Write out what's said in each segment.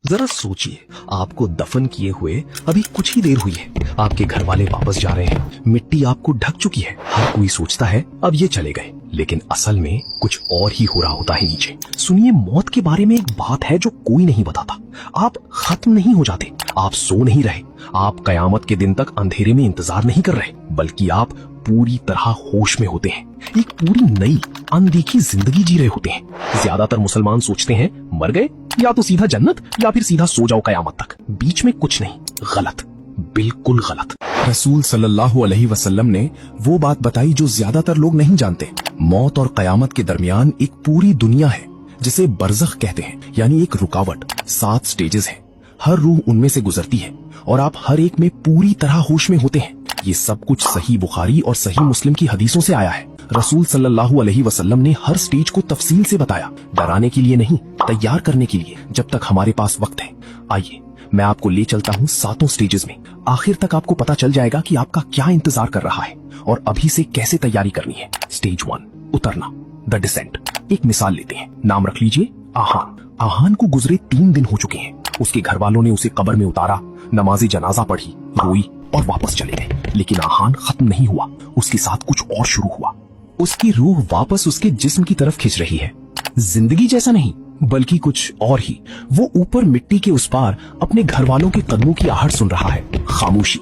जरा सोचिए, आपको दफन किए हुए अभी कुछ ही देर हुई है, आपके घर वाले वापस जा रहे हैं, मिट्टी आपको ढक चुकी है। हर कोई सोचता है अब ये चले गए, लेकिन असल में कुछ और ही हो रहा होता है नीचे। सुनिए, मौत के बारे में एक बात है जो कोई नहीं बताता। आप खत्म नहीं हो जाते, आप सो नहीं रहे, आप कयामत के दिन तक अंधेरे में इंतजार नहीं कर रहे, बल्कि आप पूरी तरह होश में होते हैं, एक पूरी नई अनदेखी जिंदगी जी रहे होते हैं। ज्यादातर मुसलमान सोचते हैं मर गए, या तो सीधा जन्नत या फिर सीधा सो जाओ कयामत तक, बीच में कुछ नहीं। गलत, बिल्कुल गलत। रसूल सल्लल्लाहु अलैहि वसल्लम ने वो बात बताई जो ज्यादातर लोग नहीं जानते। मौत और कयामत के दरमियान एक पूरी दुनिया है जिसे बरज़ख कहते हैं, यानी एक रुकावट। 7 स्टेजेस हैं, हर रूह उनमें से गुजरती है और आप हर एक में पूरी तरह होश में होते हैं। ये सब कुछ सही बुखारी और सही मुस्लिम की हदीसों से आया है। रसूल सल्लल्लाहु अलैहि वसल्लम ने हर स्टेज को तफसील से बताया, डराने के लिए नहीं, तैयार करने के लिए, जब तक हमारे पास वक्त है। आइए मैं आपको ले चलता हूँ 7 स्टेजेस में। आखिर तक आपको पता चल जाएगा कि आपका क्या इंतजार कर रहा है और अभी से कैसे तैयारी करनी है। स्टेज 1, उतरना, द डिसेंट। एक मिसाल लेते हैं, नाम रख लीजिए आहान। आहान को गुजरे 3 दिन हो चुके हैं। उसके घर वालों ने उसे कब्र में उतारा, नमाज़े जनाजा पढ़ी, रोई और वापस चले गए। लेकिन आहान खत्म नहीं हुआ, उसके साथ कुछ और शुरू हुआ। उसकी रूह वापस उसके जिस्म की तरफ खिंच रही है। जिंदगी जैसा नहीं, बल्कि कुछ और ही। वो ऊपर मिट्टी के उस पार अपने घर वालों के कदमों की आहट सुन रहा है। खामोशी,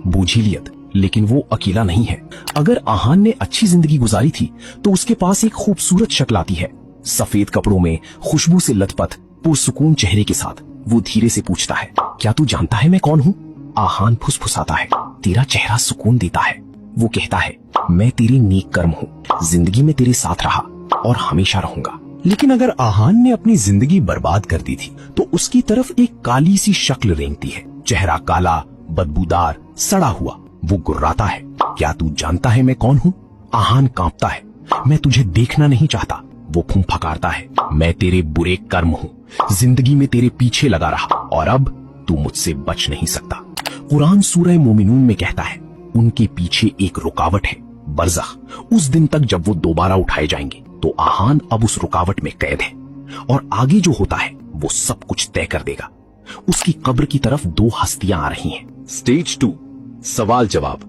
बूझीलियत, लेकिन वो अकेला नहीं है। अगर आहान ने अच्छी जिंदगी गुजारी थी तो उसके पास एक खूबसूरत शक्ल आती है, सफेद कपड़ों में, खुशबू से लथपथ, पुरसुकून चेहरे के साथ। वो धीरे से पूछता है, क्या तू जानता है मैं कौन हूँ? आहान फुसफुसाता है, तेरा चेहरा सुकून देता है। वो कहता है, मैं तेरी नेक कर्म हूँ, जिंदगी में तेरे साथ रहा और हमेशा रहूंगा। लेकिन अगर आहान ने अपनी जिंदगी बर्बाद कर दी थी तो उसकी तरफ एक काली सी शक्ल रेंगती है, चेहरा काला, बदबूदार, सड़ा हुआ। वो गुर्राता है, क्या तू जानता है मैं कौन हूँ? आहान कांपता है, मैं तुझे देखना नहीं चाहता। वो फुंफकारता है, मैं तेरे बुरे कर्म हूँ, जिंदगी में तेरे पीछे लगा रहा और अब तू मुझसे बच नहीं सकता। कुरान सूरह मोमिनून में कहता है, उनके पीछे एक रुकावट है, बरज़ख। उस दिन तक जब वो दोबारा उठाए जाएंगे तो आहान अब उस रुकावट में कैद है और आगे जो होता है वो सब कुछ तय कर देगा। उसकी कब्र की तरफ 2 हस्तियां आ रही हैं। स्टेज 2, सवाल जवाब,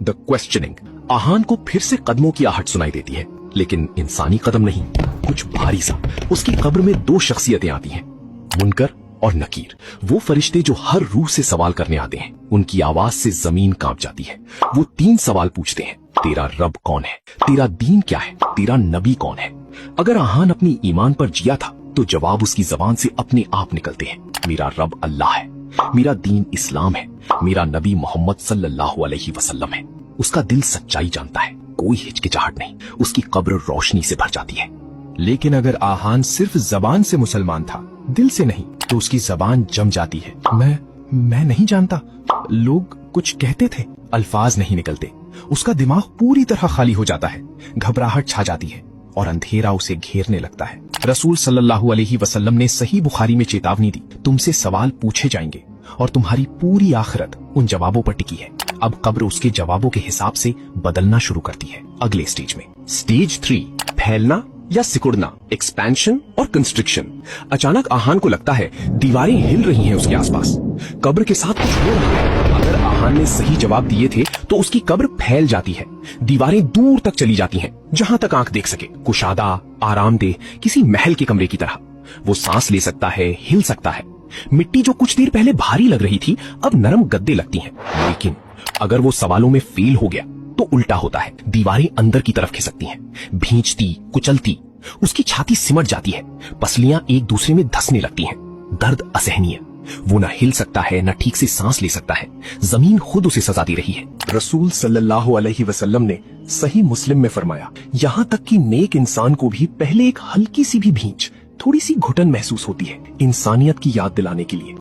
द क्वेश्चनिंग। आहान को फिर से कदमों की आहट सुनाई देती है, लेकिन इंसानी कदम नहीं, कुछ भारी सा। उसकी कब्र में 2 शख्सियतें आती हैं, मुनकर और नकीर। वो फरिश्ते जो हर रूह से सवाल करने आते हैं। उनकी आवाज से जमीन कांप जाती है। वो 3 सवाल पूछते हैं, तेरा रब कौन है, तेरा दीन क्या है, तेरा नबी कौन है। अगर आहान अपनी ईमान पर जिया था तो जवाब उसकी जबान से अपने आप निकलते हैं, मेरा रब अल्लाह है, मेरा दीन इस्लाम है, मेरा नबी मोहम्मद सल्लल्लाहु अलैहि वसल्लम है। उसका दिल सच्चाई जानता है, कोई हिचकिचाहट नहीं। उसकी कब्र रोशनी से भर जाती है। लेकिन अगर आहान सिर्फ जबान से मुसलमान था, दिल से नहीं, तो उसकी जबान जम जाती है। मैं नहीं जानता, लोग कुछ कहते थे, अल्फाज नहीं निकलते। उसका दिमाग पूरी तरह खाली हो जाता है, घबराहट छा जाती है और अंधेरा उसे घेरने लगता है। रसूल सल्लल्लाहु अलैहि वसल्लम ने सही बुखारी में चेतावनी दी, तुमसे सवाल पूछे जाएंगे और तुम्हारी पूरी आखिरत उन जवाबों पर टिकी है। अब कब्र उसके जवाबों के हिसाब से बदलना शुरू करती है। अगले स्टेज में, स्टेज 3, फैलना या सिकुड़ना, एक्सपेंशन और कंस्ट्रिक्शन। अचानक आहान को लगता है दीवारें हिल रही हैं उसके आसपास, कब्र के साथ कुछ हो रहा है। अगर आहान ने सही जवाब दिए थे तो उसकी कब्र फैल जाती है, दीवारें दूर तक चली जाती हैं, जहां तक आंख देख सके। कुशादा, आरामदेह, किसी महल के कमरे की तरह। वो सांस ले सकता है, हिल सकता है। मिट्टी जो कुछ देर पहले भारी लग रही थी अब नरम गद्दे लगती हैं। लेकिन अगर वो सवालों में फेल हो गया तो उल्टा होता है, दीवारें अंदर की तरफ खिसकती हैं, भींचती, कुचलती। उसकी छाती सिमट जाती है, पसलियां एक दूसरे में धंसने लगती हैं। दर्द असहनीय, वो न हिल सकता है, न ठीक से सांस ले सकता है। जमीन खुद उसे सजा दे रही है। रसूल सल्लल्लाहु अलैहि वसल्लम ने सही मुस्लिम में फरमाया, यहाँ तक कि नेक इंसान को भी पहले एक हल्की सी भी भींच, थोड़ी सी घुटन महसूस होती है, इंसानियत की याद दिलाने के लिए।